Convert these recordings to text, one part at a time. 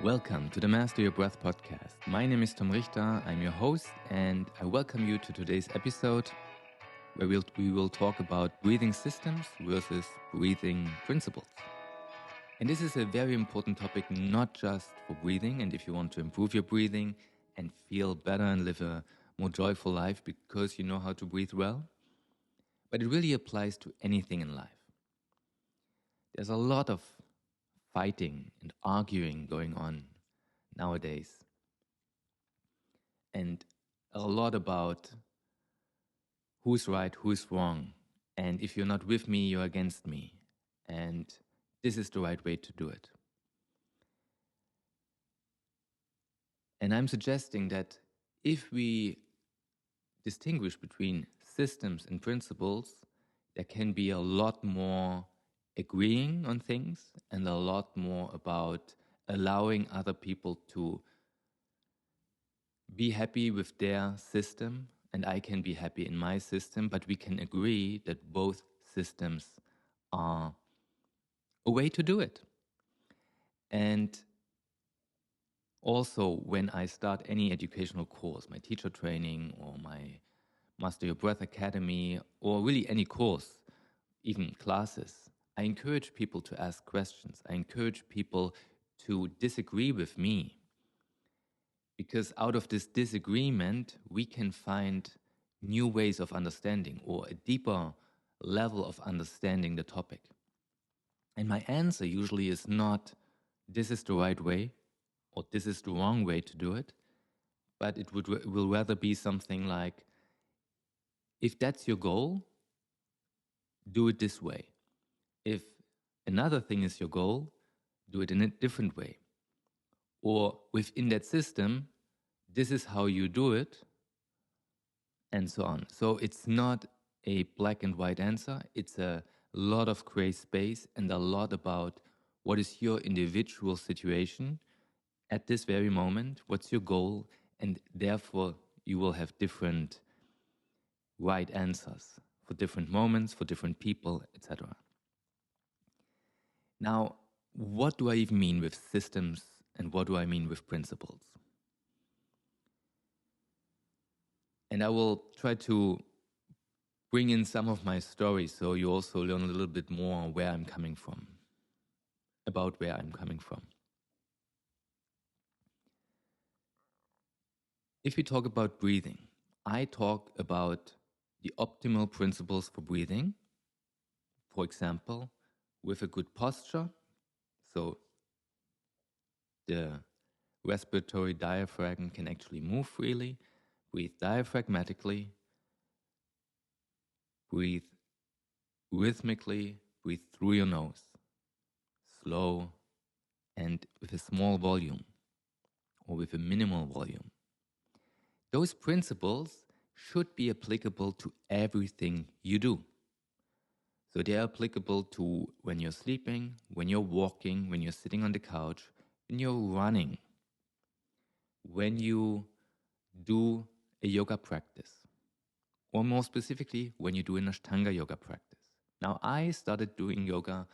Welcome to the Master Your Breath podcast. My name is Tom Richter, I'm your host, and I welcome you to today's episode where we will talk about breathing systems versus breathing principles. And this is a very important topic, not just for breathing, and if you want to improve your breathing and feel better and live a more joyful life because you know how to breathe well, but it really applies to anything in life. There's a lot of fighting and arguing going on nowadays, and a lot about who's right, who's wrong, and if you're not with me, you're against me, and this is the right way to do it. And I'm suggesting that if we distinguish between systems and principles, there can be a lot more agreeing on things and a lot more about allowing other people to be happy with their system, and I can be happy in my system, but we can agree that both systems are a way to do it. And also, when I start any educational course, my teacher training or my Master Your Breath Academy, or really any course, even classes, I encourage people to ask questions. I encourage people to disagree with me, because out of this disagreement, we can find new ways of understanding or a deeper level of understanding the topic. And my answer usually is not, this is the right way, or this is the wrong way to do it, but it will rather be something like, if that's your goal, do it this way. If another thing is your goal, do it in a different way. Or within that system, this is how you do it, and so on. So it's not a black and white answer. It's a lot of gray space and a lot about what is your individual situation at this very moment, what's your goal, and therefore you will have different right answers for different moments, for different people, etc. Now, what do I even mean with systems and what do I mean with principles? And I will try to bring in some of my stories so you also learn a little bit more where I'm coming from, about where I'm coming from. If we talk about breathing, I talk about the optimal principles for breathing. For example, with a good posture, so the respiratory diaphragm can actually move freely, breathe diaphragmatically, breathe rhythmically, breathe through your nose, slow, and with a small volume, or with a minimal volume. Those principles should be applicable to everything you do. So they are applicable to when you're sleeping, when you're walking, when you're sitting on the couch, when you're running, when you do a yoga practice, or more specifically, when you do an Ashtanga yoga practice. Now, I started doing yoga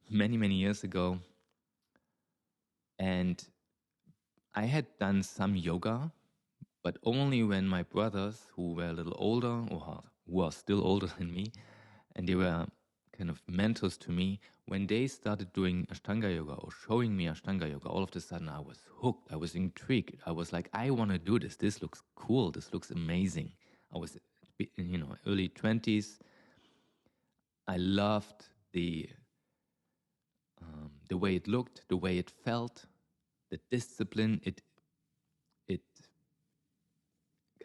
many, many years ago, and I had done some yoga, but only when my brothers, who were a little older, or who are still older than me, and they were kind of mentors to me, when they started doing Ashtanga yoga or showing me Ashtanga yoga, all of a sudden I was hooked, I was intrigued. I was like, I want to do this. This looks cool. This looks amazing. I was, early 20s. I loved the way it looked, the way it felt, the discipline. It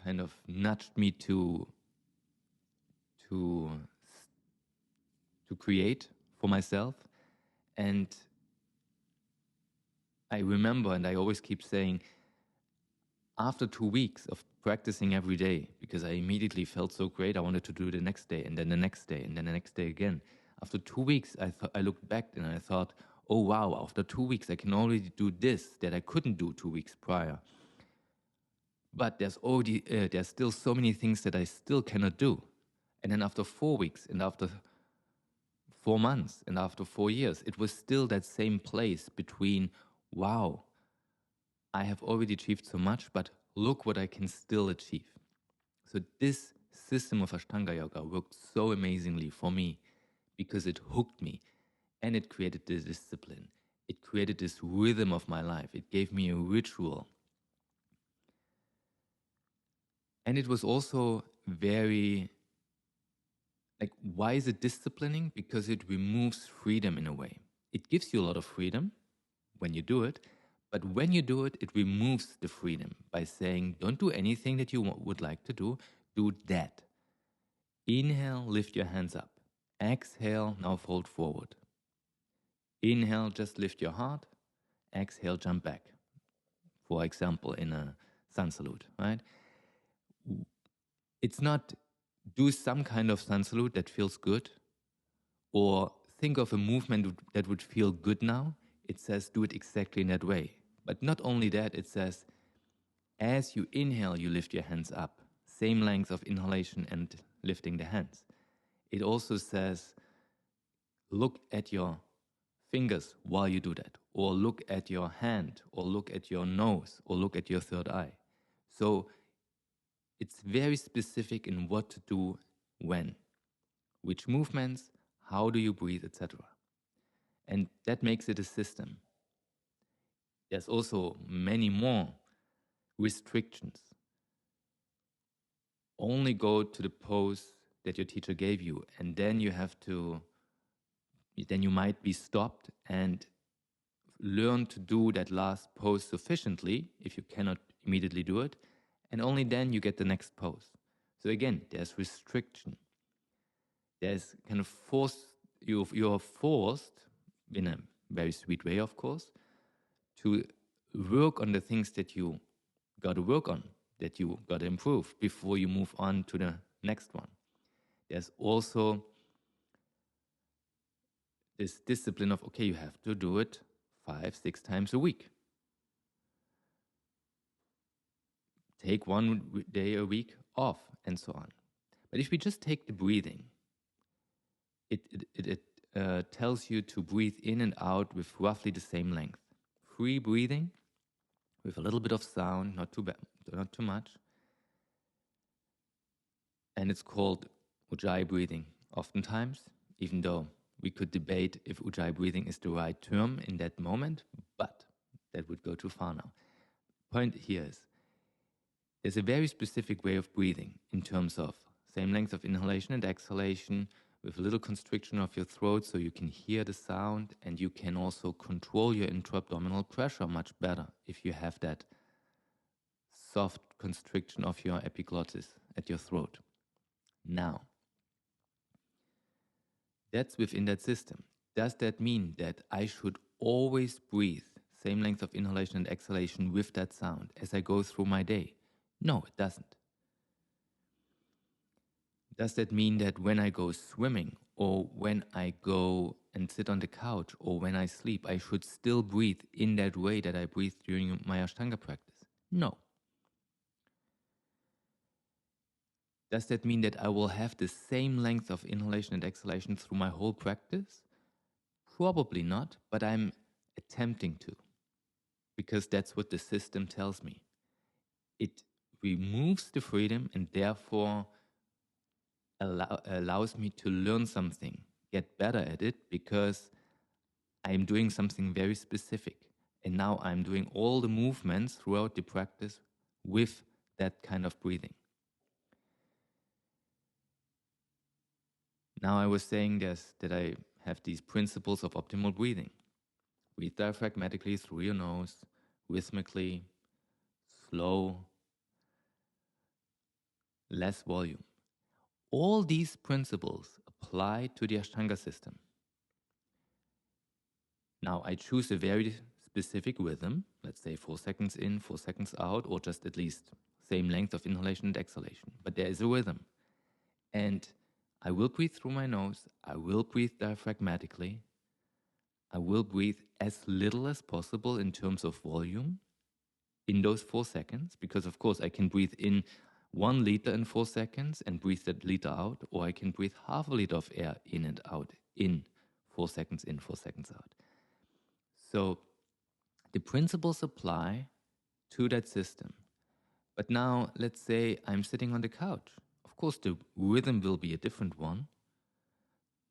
kind of nudged me to create for myself. And I remember, and I always keep saying, after 2 weeks of practicing every day, because I immediately felt so great, I wanted to do it the next day, and then the next day, and then the next day again. After 2 weeks, I looked back and I thought, oh wow, after 2 weeks I can already do this that I couldn't do 2 weeks prior. But there's still so many things that I still cannot do. And then after 4 weeks, and after 4 months, and after 4 years, it was still that same place between wow, I have already achieved so much, but look what I can still achieve. So this system of Ashtanga Yoga worked so amazingly for me because it hooked me and it created this discipline. It created this rhythm of my life. It gave me a ritual. And it was also very, like, why is it disciplining? Because it removes freedom in a way. It gives you a lot of freedom when you do it, but when you do it, it removes the freedom by saying, don't do anything that you would like to do that. Inhale, lift your hands up. Exhale, now fold forward. Inhale, just lift your heart. Exhale, jump back. For example, in a sun salute, right? It's not do some kind of sun salute that feels good or think of a movement that would feel good now. It says do it exactly in that way. But not only that, it says as you inhale, you lift your hands up. Same length of inhalation and lifting the hands. It also says look at your fingers while you do that, or look at your hand, or look at your nose, or look at your third eye. So it's very specific in what to do when, which movements, how do you breathe, etc. And that makes it a system. There's also many more restrictions. Only go to the pose that your teacher gave you, and then you might be stopped and learn to do that last pose sufficiently if you cannot immediately do it, and only then you get the next pose. So again, there's restriction. There's kind of you're forced, in a very sweet way, of course, to work on the things that you got to work on, that you got to improve before you move on to the next one. There's also this discipline of, okay, you have to do it 5-6 times a week. Take one day a week off, and so on. But if we just take the breathing, it tells you to breathe in and out with roughly the same length. Free breathing with a little bit of sound, not too much. And it's called Ujjayi breathing oftentimes, even though we could debate if Ujjayi breathing is the right term in that moment, but that would go too far now. Point here is, there's a very specific way of breathing in terms of same length of inhalation and exhalation with a little constriction of your throat so you can hear the sound, and you can also control your intra-abdominal pressure much better if you have that soft constriction of your epiglottis at your throat. Now, that's within that system. Does that mean that I should always breathe same length of inhalation and exhalation with that sound as I go through my day? No, it doesn't. Does that mean that when I go swimming, or when I go and sit on the couch, or when I sleep, I should still breathe in that way that I breathe during my Ashtanga practice? No. Does that mean that I will have the same length of inhalation and exhalation through my whole practice? Probably not, but I'm attempting to, because that's what the system tells me. It removes the freedom and therefore allows me to learn something, get better at it, because I'm doing something very specific. And now I'm doing all the movements throughout the practice with that kind of breathing. Now I was saying that I have these principles of optimal breathing. Breathe diaphragmatically through your nose, rhythmically, slow, less volume. All these principles apply to the Ashtanga system. Now I choose a very specific rhythm, let's say 4 seconds in, 4 seconds out, or just at least same length of inhalation and exhalation. But there is a rhythm. And I will breathe through my nose, I will breathe diaphragmatically, I will breathe as little as possible in terms of volume in those 4 seconds, because of course I can breathe in 1 liter in 4 seconds and breathe that liter out, or I can breathe half a liter of air in and out in 4 seconds in, 4 seconds out. So The principles apply to that system. But now, let's say I'm sitting on the couch. Of course, the rhythm will be a different one.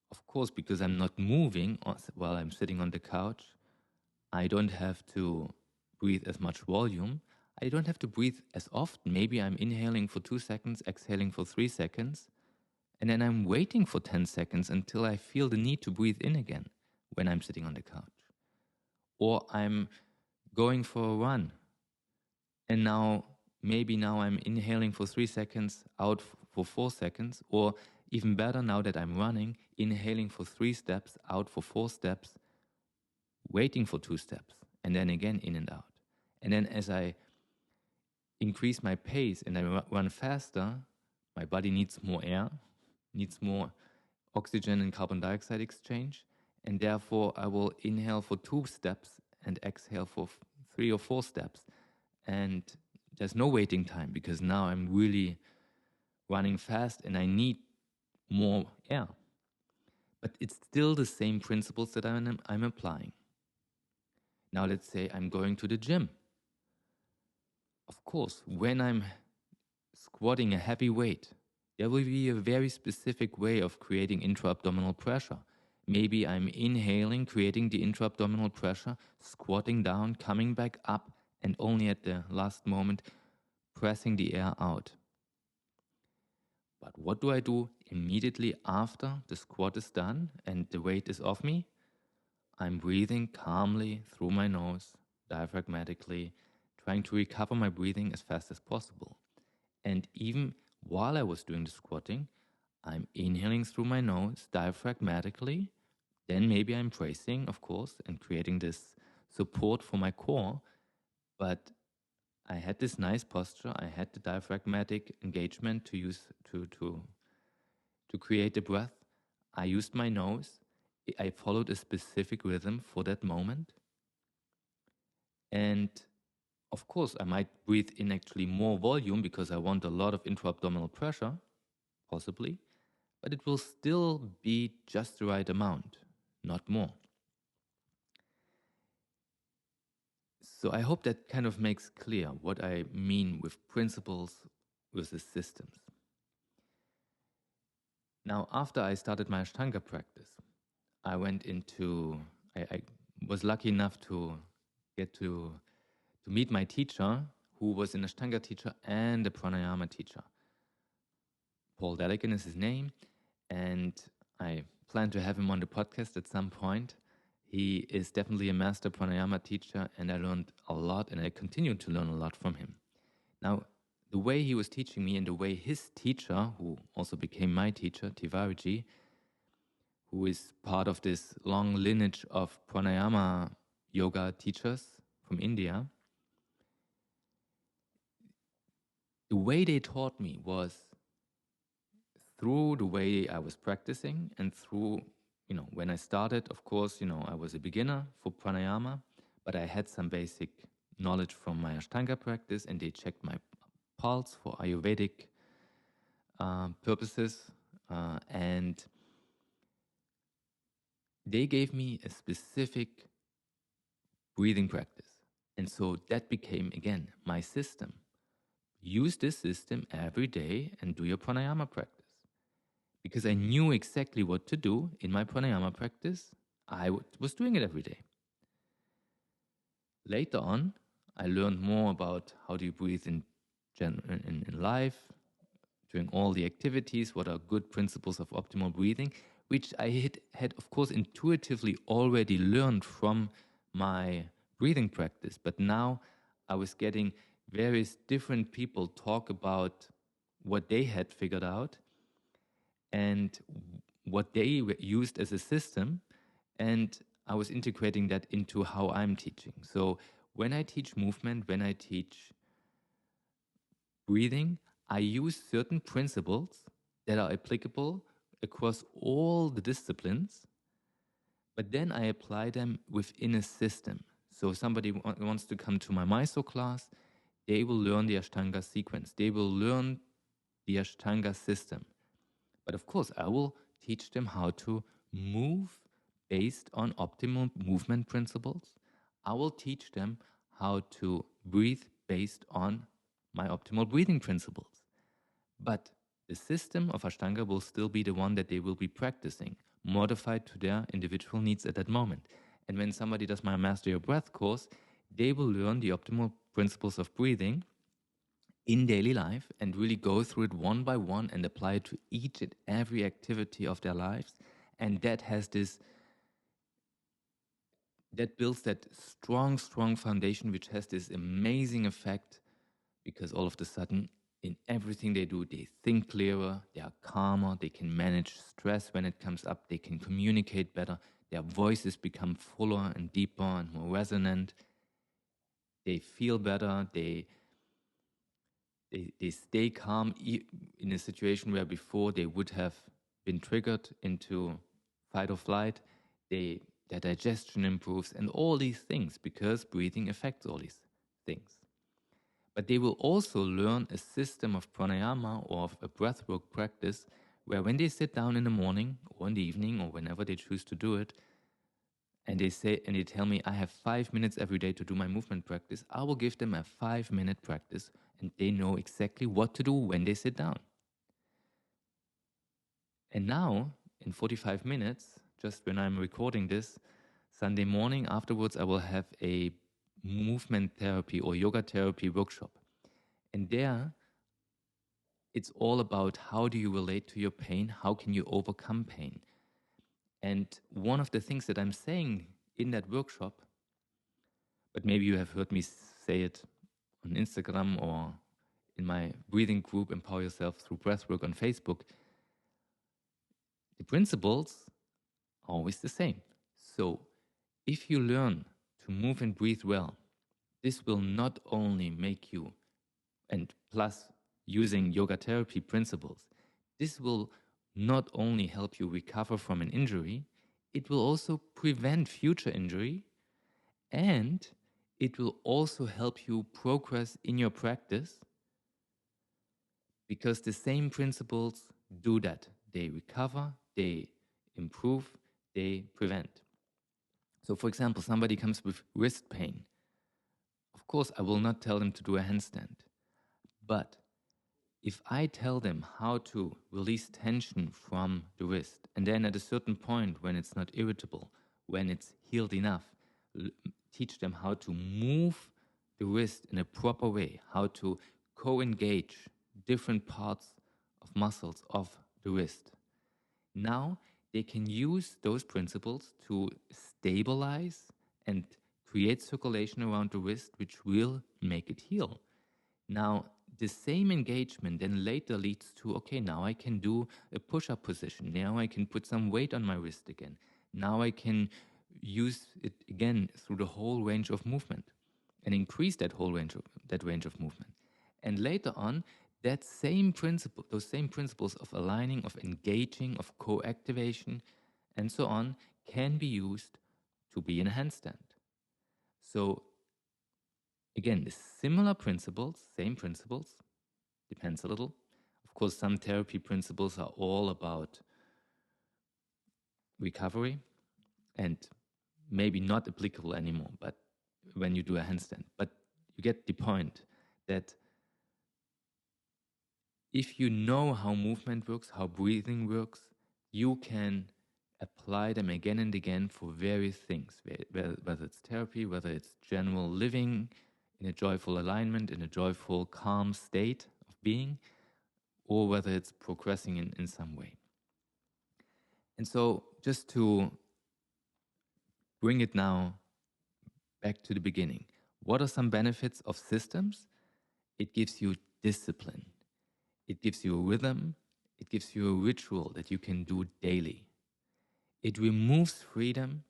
Of course, because I'm not moving while I'm sitting on the couch, I don't have to breathe as much volume. I don't have to breathe as often. Maybe I'm inhaling for 2 seconds, exhaling for 3 seconds, and then I'm waiting for 10 seconds until I feel the need to breathe in again when I'm sitting on the couch. Or I'm going for a run, and maybe now I'm inhaling for 3 seconds, out for 4 seconds, or even better, now that I'm running, inhaling for 3 steps, out for 4 steps, waiting for 2 steps, and then again in and out. And then as I increase my pace and I run faster, my body needs more air, needs more oxygen and carbon dioxide exchange, and therefore I will inhale for 2 steps and exhale for 3 or 4 steps. And there's no waiting time because now I'm really running fast and I need more air. But it's still the same principles that I'm applying. Now let's say I'm going to the gym. Of course, when I'm squatting a heavy weight, there will be a very specific way of creating intra-abdominal pressure. Maybe I'm inhaling, creating the intra-abdominal pressure, squatting down, coming back up, and only at the last moment pressing the air out. But what do I do immediately after the squat is done and the weight is off me? I'm breathing calmly through my nose, diaphragmatically, trying to recover my breathing as fast as possible. And even while I was doing the squatting, I'm inhaling through my nose, diaphragmatically. Then maybe I'm bracing, of course, and creating this support for my core. But I had this nice posture. I had the diaphragmatic engagement to use to create the breath. I used my nose. I followed a specific rhythm for that moment. And of course, I might breathe in actually more volume because I want a lot of intra-abdominal pressure, possibly, but it will still be just the right amount, not more. So I hope that kind of makes clear what I mean with principles versus systems. Now, after I started my Ashtanga practice, I was lucky enough to get to meet my teacher, who was an Ashtanga teacher and a pranayama teacher. Paul Delican is his name, and I plan to have him on the podcast at some point. He is definitely a master pranayama teacher, and I learned a lot, and I continue to learn a lot from him. Now, the way he was teaching me and the way his teacher, who also became my teacher, Tivariji, who is part of this long lineage of pranayama yoga teachers from India, the way they taught me was through the way I was practicing and through, when I started, of course, I was a beginner for pranayama, but I had some basic knowledge from my Ashtanga practice, and they checked my pulse for Ayurvedic purposes, and they gave me a specific breathing practice. And so that became, again, my system. Use this system every day and do your pranayama practice. Because I knew exactly what to do in my pranayama practice, I was doing it every day. Later on, I learned more about how do you breathe in life, during all the activities, what are good principles of optimal breathing, which I had, of course, intuitively already learned from my breathing practice. But now I was getting various different people talk about what they had figured out and what they used as a system, and I was integrating that into how I'm teaching. So when I teach movement, when I teach breathing, I use certain principles that are applicable across all the disciplines, but then I apply them within a system. So if somebody wants to come to my Mysore class, they will learn the Ashtanga sequence. They will learn the Ashtanga system. But of course, I will teach them how to move based on optimal movement principles. I will teach them how to breathe based on my optimal breathing principles. But the system of Ashtanga will still be the one that they will be practicing, modified to their individual needs at that moment. And when somebody does my Master Your Breath course, they will learn the optimal principles of breathing in daily life and really go through it one by one and apply it to each and every activity of their lives. And that builds that strong foundation, which has this amazing effect, because all of a sudden, in everything they do, they think clearer, they are calmer, they can manage stress when it comes up, they can communicate better, their voices become fuller and deeper and more resonant, they feel better, they stay calm in a situation where before they would have been triggered into fight or flight. Their digestion improves and all these things, because breathing affects all these things. But they will also learn a system of pranayama or of a breathwork practice where when they sit down in the morning or in the evening or whenever they choose to do it, and they tell me I have 5 minutes every day to do my movement practice, I will give them a 5-minute practice and they know exactly what to do when they sit down. And now, in 45 minutes, just when I'm recording this, Sunday morning afterwards, I will have a movement therapy or yoga therapy workshop. And there, it's all about how do you relate to your pain? How can you overcome pain? And one of the things that I'm saying in that workshop, but maybe you have heard me say it on Instagram or in my breathing group, Empower Yourself Through Breathwork on Facebook, the principles are always the same. So if you learn to move and breathe well, this will not only make you, and plus using yoga therapy principles, this will not only help you recover from an injury, it will also prevent future injury, and it will also help you progress in your practice, because the same principles do that. They recover, they improve, they prevent. So for example, somebody comes with wrist pain. Of course, I will not tell them to do a handstand. But if I tell them how to release tension from the wrist, and then at a certain point when it's not irritable, when it's healed enough, teach them how to move the wrist in a proper way, how to co-engage different parts of muscles of the wrist. Now they can use those principles to stabilize and create circulation around the wrist, which will make it heal. Now, the same engagement then later leads to, okay, now I can do a push-up position. Now I can put some weight on my wrist again. Now I can use it again through the whole range of movement and increase that whole range of movement. And later on, those same principles of aligning, of engaging, of co-activation, and so on, can be used to be in a handstand. So again, the similar principles, same principles, depends a little. Of course, some therapy principles are all about recovery and maybe not applicable anymore, but when you do a handstand. But you get the point that if you know how movement works, how breathing works, you can apply them again and again for various things, whether it's therapy, whether it's general living in a joyful alignment, in a joyful, calm state of being, or whether it's progressing in some way. And so just to bring it now back to the beginning, what are some benefits of systems? It gives you discipline. It gives you a rhythm. It gives you a ritual that you can do daily. It removes freedom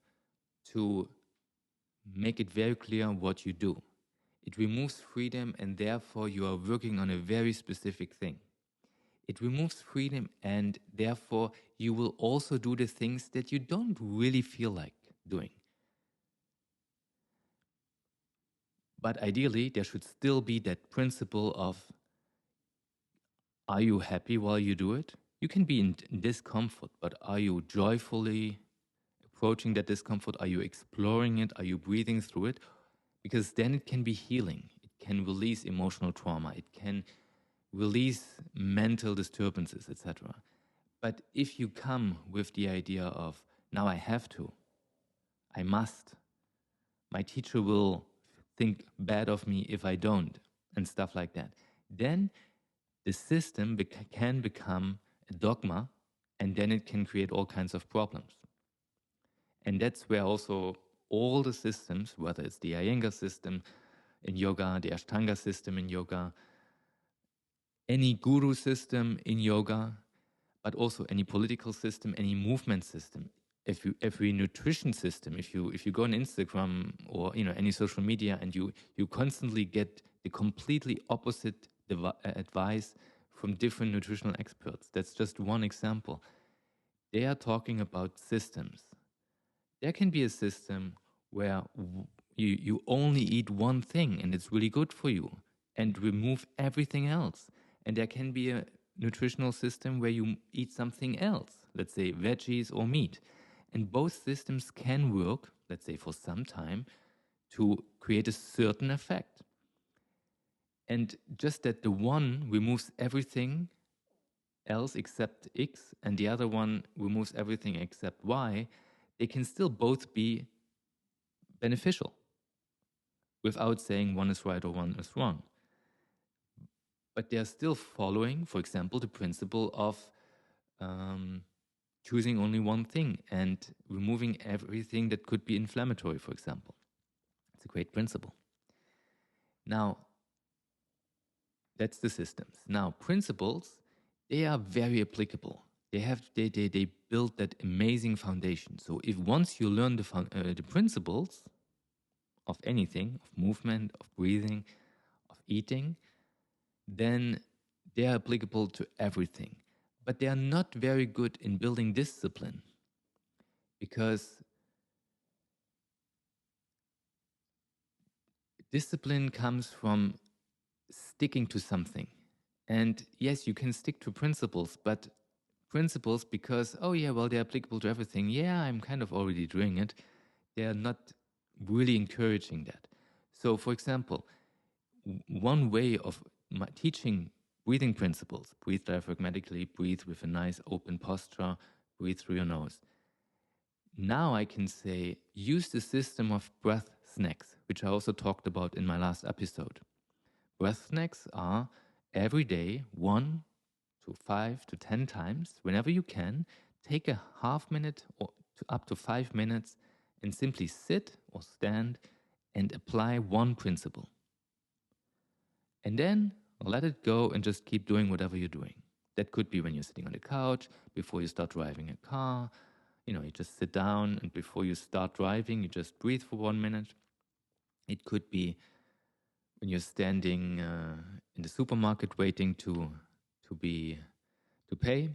to make it very clear what you do. It removes freedom, and therefore you are working on a very specific thing. It removes freedom, and therefore you will also do the things that you don't really feel like doing. But ideally, there should still be that principle of, are you happy while you do it? You can be in discomfort, but are you joyfully approaching that discomfort? Are you exploring it? Are you breathing through it? Because then it can be healing. It can release emotional trauma. It can release mental disturbances, etc. But if you come with the idea of, now I have to, I must, my teacher will think bad of me if I don't, and stuff like that, then the system can become a dogma, and then it can create all kinds of problems. And that's where also all the systems, whether it's the Iyengar system in yoga, the Ashtanga system in yoga, any guru system in yoga, but also any political system, any movement system, every nutrition system, if you go on Instagram or any social media and you constantly get the completely opposite advice from different nutritional experts. That's just one example. They are talking about systems. There can be a system where you only eat one thing and it's really good for you and remove everything else. And there can be a nutritional system where you eat something else, let's say veggies or meat. And both systems can work, let's say for some time, to create a certain effect. And just that the one removes everything else except X and the other one removes everything except Y, they can still both be beneficial without saying one is right or one is wrong. But they're still following, for example, the principle of choosing only one thing and removing everything that could be inflammatory, for example. It's a great principle. Now, that's the systems. Now, principles, they are very applicable. They build that amazing foundation. So if once you learn the principles of anything, of movement, of breathing, of eating, then they are applicable to everything. But they are not very good in building discipline, because discipline comes from sticking to something. And yes, you can stick to principles, but principles because, oh yeah, well, they're applicable to everything. Yeah, I'm kind of already doing it. They're not really encouraging that. So, for example, one way of teaching breathing principles, breathe diaphragmatically, breathe with a nice open posture, breathe through your nose. Now I can say, use the system of breath snacks, which I also talked about in my last episode. Breath snacks are every day 1 to 5 to 10 times, whenever you can, take a half minute or up to 5 minutes and simply sit or stand and apply one principle. And then let it go and just keep doing whatever you're doing. That could be when you're sitting on the couch, before you start driving a car. You just sit down, and before you start driving, you just breathe for 1 minute. It could be when you're standing in the supermarket waiting to pay.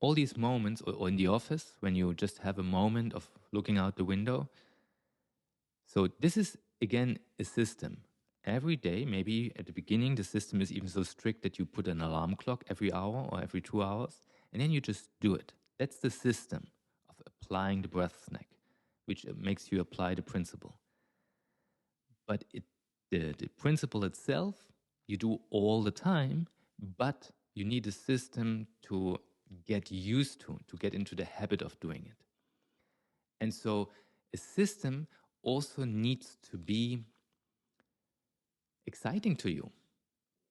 All these moments, or in the office when you just have a moment of looking out the window. So this is, again, a system. Every day, maybe at the beginning, the system is even so strict that you put an alarm clock every hour or every 2 hours, and then you just do it. That's the system of applying the breath snack, which makes you apply the principle. But the principle itself, you do all the time, but you need a system to get used to get into the habit of doing it. And so a system also needs to be exciting to you.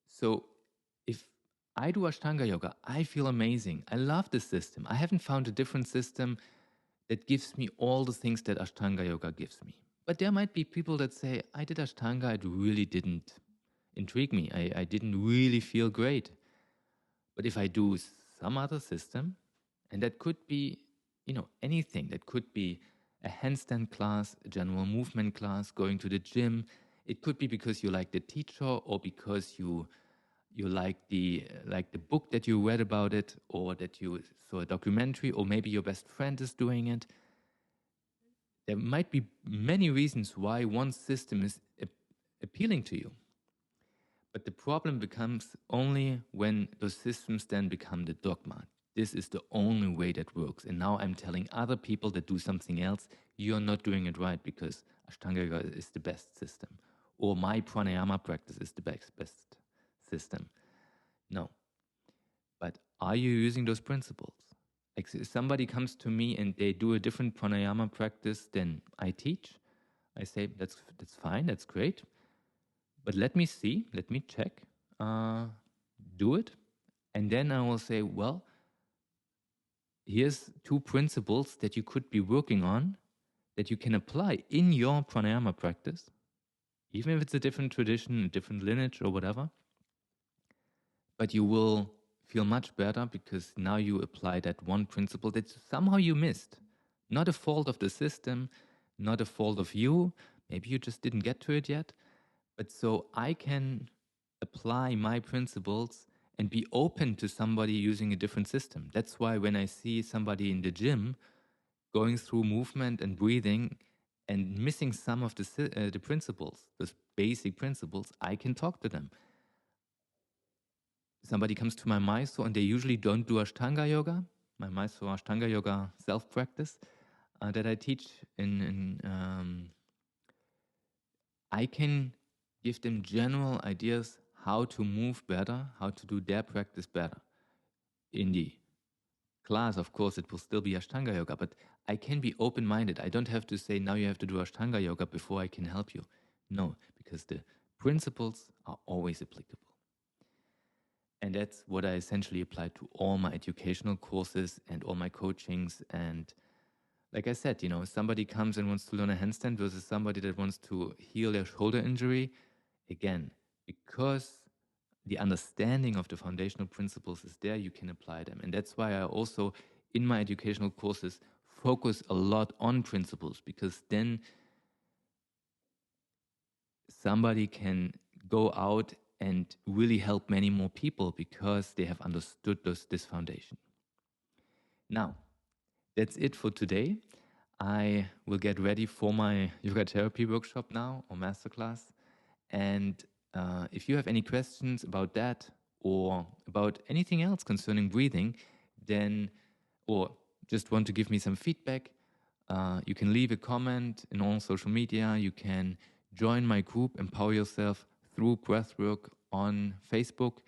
So if I do Ashtanga yoga, I feel amazing. I love the system. I haven't found a different system that gives me all the things that Ashtanga yoga gives me. But there might be people that say, I did Ashtanga, it really didn't intrigue me. I didn't really feel great. But if I do some other system, and that could be, anything. That could be a handstand class, a general movement class, going to the gym. It could be because you like the teacher, or because you like the book that you read about it, or that you saw a documentary, or maybe your best friend is doing it. There might be many reasons why one system is appealing to you. But the problem becomes only when those systems then become the dogma. this is the only way that works. And now I'm telling other people that do something else, you're not doing it right because Ashtanga Yoga is the best system. Or my pranayama practice is the best system. No. But are you using those principles? Like if somebody comes to me and they do a different pranayama practice than I teach, I say, that's fine, that's great. But let me see, let me check, do it. And then I will say, well, here's 2 principles that you could be working on that you can apply in your pranayama practice, even if it's a different tradition, a different lineage or whatever. But you will feel much better because now you apply that one principle that somehow you missed. Not a fault of the system, not a fault of you. Maybe you just didn't get to it yet. But so I can apply my principles and be open to somebody using a different system. That's why when I see somebody in the gym going through movement and breathing and missing some of the principles, those basic principles, I can talk to them. Somebody comes to my Mysore and they usually don't do Ashtanga Yoga, my Mysore Ashtanga Yoga self-practice that I teach I can give them general ideas how to move better, how to do their practice better. In the class, of course, it will still be Ashtanga Yoga, but I can be open-minded. I don't have to say, now you have to do Ashtanga Yoga before I can help you. No, because the principles are always applicable. And that's what I essentially apply to all my educational courses and all my coachings. And like I said, somebody comes and wants to learn a handstand versus somebody that wants to heal their shoulder injury. Again, because the understanding of the foundational principles is there, you can apply them. And that's why I also, in my educational courses, focus a lot on principles, because then somebody can go out and really help many more people because they have understood this foundation. Now, that's it for today. I will get ready for my yoga therapy workshop now, or masterclass. And if you have any questions about that or about anything else concerning breathing, then, or just want to give me some feedback, you can leave a comment in all social media. You can join my group, Empower Yourself Through Breathwork, on Facebook.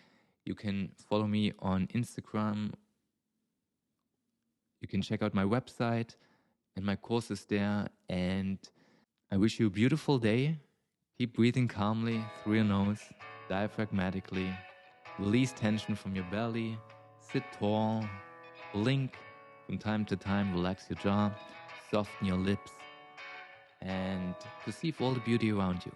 You can follow me on Instagram. You can check out my website and my courses there. And I wish you a beautiful day. Keep breathing calmly through your nose, diaphragmatically. Release tension from your belly. Sit tall. Blink from time to time. Relax your jaw. Soften your lips. And perceive all the beauty around you.